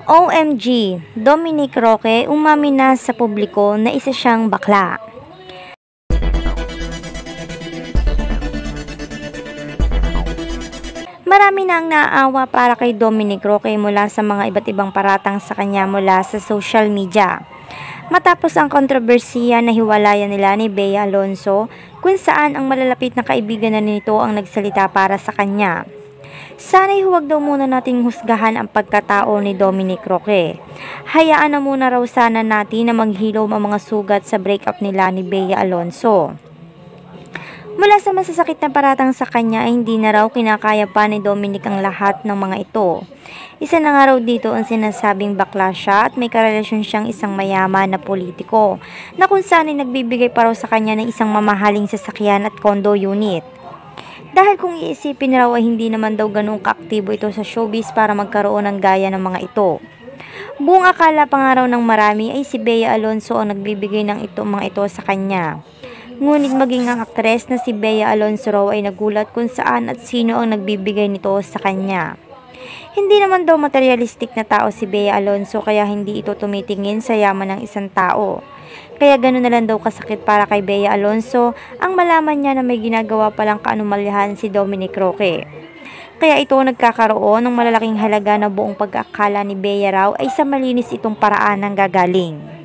OMG, Dominic Roque umamin na sa publiko na isa siyang bakla. Marami na ang naaawa para kay Dominic Roque mula sa mga iba't ibang paratang sa kanya mula sa social media. Matapos ang kontrobersiya na hiwalayan nila ni Bea Alonzo kung saan ang malalapit na kaibigan na nito ang nagsalita para sa kanya. Sana'y huwag daw muna nating husgahan ang pagkatao ni Dominic Roque. Hayaan na muna raw sana natin na maghilom ang mga sugat sa breakup nila ni Bea Alonzo. Mula sa masasakit na paratang sa kanya ay hindi na raw kinakaya pa ni Dominic ang lahat ng mga ito. Isa na nga raw dito ang sinasabing bakla siya at may karelasyon siyang isang mayaman na politiko na kung saan ay nagbibigay pa raw sa kanya ng isang mamahaling sasakyan at condo unit. Dahil kung iisipin raw ay hindi naman daw ganun kaaktibo ito sa showbiz para magkaroon ng gaya ng mga ito. Buong akala pa nga raw ng marami ay si Bea Alonzo ang nagbibigay ng mga ito sa kanya. Ngunit maging ang aktres na si Bea Alonzo raw ay nagulat kung saan at sino ang nagbibigay nito sa kanya. Hindi naman daw materialistic na tao si Bea Alonzo kaya hindi ito tumitingin sa yaman ng isang tao. Kaya gano'n na lang daw kasakit para kay Bea Alonzo ang malaman niya na may ginagawa palang kaanumalyahan si Dominic Roque. Kaya ito nagkakaroon ng malalaking halaga na buong pag-akala ni Bea raw ay sa malinis itong paraan ng gagaling.